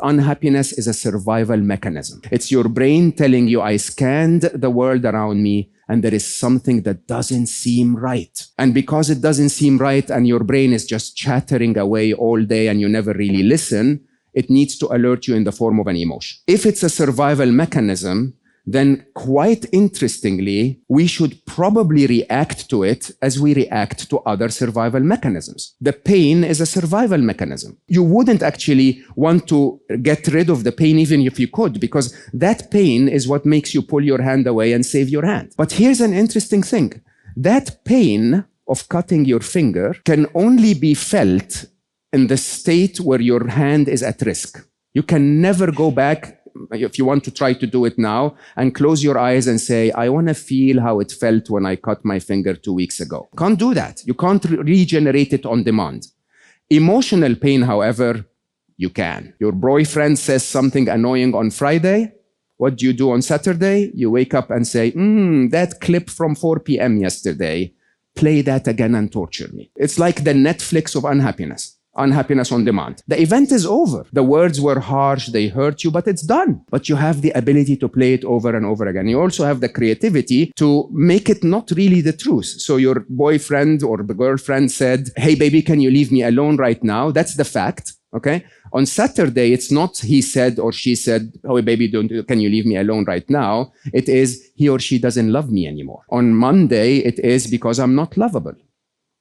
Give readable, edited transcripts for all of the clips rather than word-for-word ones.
Unhappiness is a survival mechanism. It's your brain telling you, I scanned the world around me and there is something that doesn't seem right. And because it doesn't seem right and your brain is just chattering away all day and you never really listen, it needs to alert you in the form of an emotion. If it's a survival mechanism, then quite interestingly, we should probably react to it as we react to other survival mechanisms. The pain is a survival mechanism. You wouldn't actually want to get rid of the pain even if you could, because that pain is what makes you pull your hand away and save your hand. But here's an interesting thing. That pain of cutting your finger can only be felt in the state where your hand is at risk. You can never go back, if you want to try to do it now, and close your eyes and say, I want to feel how it felt when I cut my finger 2 weeks ago. Can't do that. You can't regenerate it on demand. Emotional pain, however, you can. Your boyfriend says something annoying on Friday. What do you do on Saturday? You wake up and say, that clip from 4 p.m. yesterday, play that again and torture me. It's like the Netflix of unhappiness. Unhappiness on demand. The event is over. The words were harsh, they hurt you, but it's done. But you have the ability to play it over and over again. You also have the creativity to make it not really the truth. So your boyfriend or the girlfriend said, hey baby, can you leave me alone right now? That's the fact, okay? On Saturday, it's not he said or she said, oh baby, can you leave me alone right now? It is he or she doesn't love me anymore. On Monday, it is because I'm not lovable.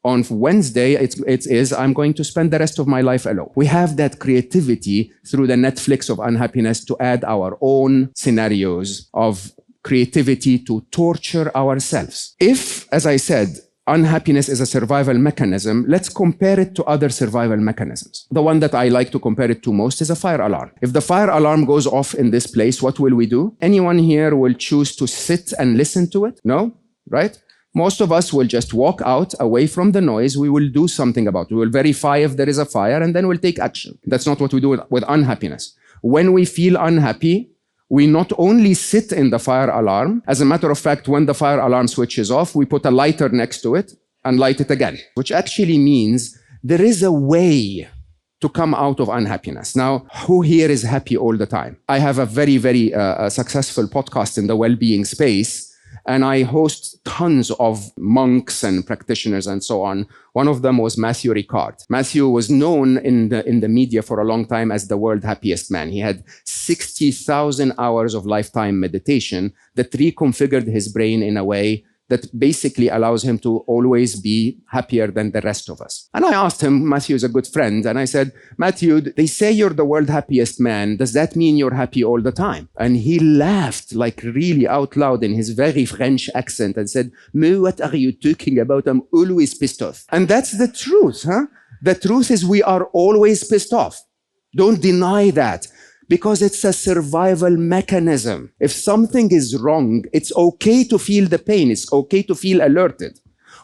On Wednesday, it is, I'm going to spend the rest of my life alone. We have that creativity through the Netflix of unhappiness to add our own scenarios of creativity to torture ourselves. If, as I said, unhappiness is a survival mechanism, let's compare it to other survival mechanisms. The one that I like to compare it to most is a fire alarm. If the fire alarm goes off in this place, what will we do? Anyone here will choose to sit and listen to it? No? Right? Most of us will just walk out away from the noise. We will do something about it. We will verify if there is a fire and then we'll take action. That's not what we do with unhappiness. When we feel unhappy, we not only sit in the fire alarm. As a matter of fact, when the fire alarm switches off, we put a lighter next to it and light it again, which actually means there is a way to come out of unhappiness. Now, who here is happy all the time? I have a very, very successful podcast in the well-being space. And I host tons of monks and practitioners and so on. One of them was Matthew Ricard. Matthew was known in the media for a long time as the world's happiest man. He had 60,000 hours of lifetime meditation that reconfigured his brain in a way that basically allows him to always be happier than the rest of us. And I asked him, Matthew is a good friend, and I said, Matthew, they say you're the world's happiest man. Does that mean you're happy all the time? And he laughed like really out loud in his very French accent and said, "Me, what are you talking about? I'm always pissed off." And that's the truth, huh? The truth is we are always pissed off. Don't deny that. Because it's a survival mechanism. If something is wrong, it's okay to feel the pain. It's okay to feel alerted.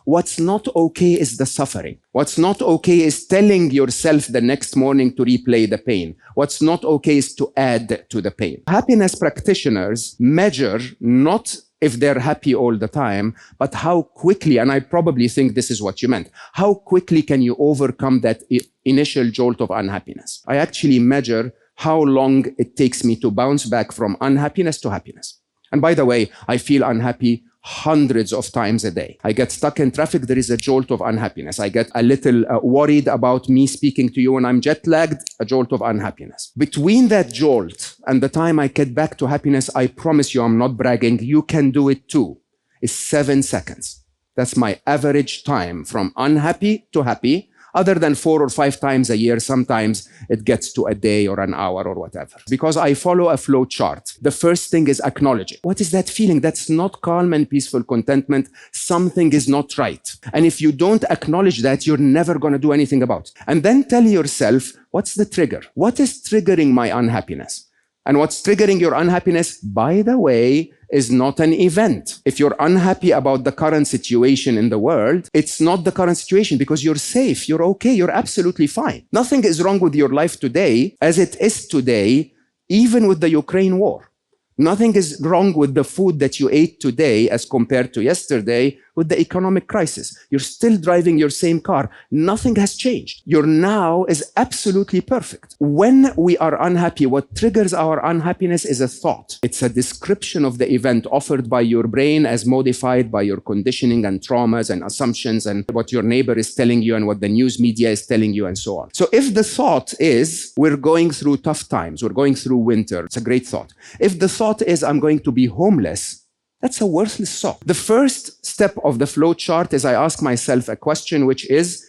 What's not okay is the suffering. What's not okay is telling yourself the next morning to replay the pain. What's not okay is to add to the pain. Happiness practitioners measure not if they're happy all the time, but how quickly, and I probably think this is what you meant, how quickly can you overcome that initial jolt of unhappiness? I actually measure how long it takes me to bounce back from unhappiness to happiness. And by the way, I feel unhappy hundreds of times a day. I get stuck in traffic, there is a jolt of unhappiness. I get a little worried about me speaking to you when I'm jet lagged, a jolt of unhappiness. Between that jolt and the time I get back to happiness, I promise you, I'm not bragging, you can do it too, is 7 seconds. That's my average time from unhappy to happy. Other than 4 or 5 times a year, sometimes it gets to a day or an hour or whatever. Because I follow a flow chart. The first thing is acknowledging. What is that feeling? That's not calm and peaceful contentment. Something is not right. And if you don't acknowledge that, you're never going to do anything about it. And then tell yourself, what's the trigger? What is triggering my unhappiness? And what's triggering your unhappiness, by the way, is not an event. If you're unhappy about the current situation in the world, it's not the current situation because you're safe, you're okay, you're absolutely fine. Nothing is wrong with your life today as it is today, even with the Ukraine war. Nothing is wrong with the food that you ate today as compared to yesterday with the economic crisis. You're still driving your same car. Nothing has changed. Your now is absolutely perfect. When we are unhappy, what triggers our unhappiness is a thought. It's a description of the event offered by your brain as modified by your conditioning and traumas and assumptions and what your neighbor is telling you and what the news media is telling you and so on. So if the thought is, we're going through tough times, we're going through winter, it's a great thought. If the thought is, I'm going to be homeless, that's a worthless thought. The first step of the flow chart is I ask myself a question, which is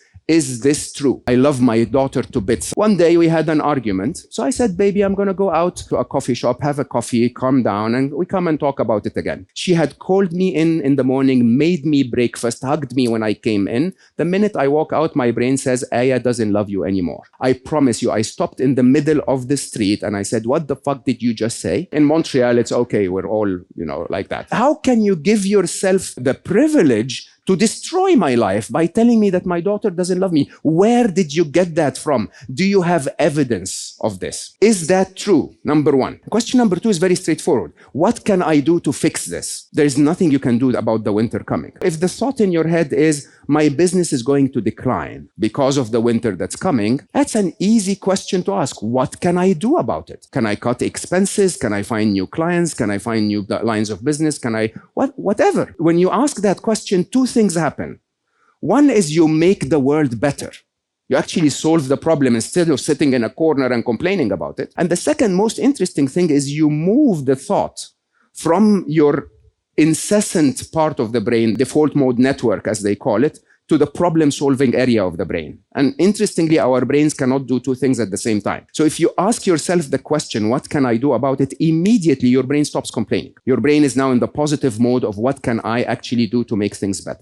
this true? I love my daughter to bits. One day we had an argument. So I said, baby, I'm going to go out to a coffee shop, have a coffee, calm down, and we come and talk about it again. She had called me in the morning, made me breakfast, hugged me when I came in. The minute I walk out, my brain says, Aya doesn't love you anymore. I promise you, I stopped in the middle of the street and I said, what the fuck did you just say? In Montreal, it's okay. We're all, like that. How can you give yourself the privilege to destroy my life by telling me that my daughter doesn't love me? Where did you get that from? Do you have evidence of this? Is that true? Number one. Question number two is very straightforward. What can I do to fix this? There's nothing you can do about the winter coming. If the thought in your head is, my business is going to decline because of the winter that's coming, that's an easy question to ask. What can I do about it? Can I cut expenses? Can I find new clients? Can I find new lines of business? Whatever. When you ask that question, two things happen. One is you make the world better. You actually solve the problem instead of sitting in a corner and complaining about it. And the second most interesting thing is you move the thought from your incessant part of the brain, default mode network, as they call it, to the problem-solving area of the brain. And interestingly, our brains cannot do two things at the same time. So if you ask yourself the question, what can I do about it? Immediately, your brain stops complaining. Your brain is now in the positive mode of what can I actually do to make things better.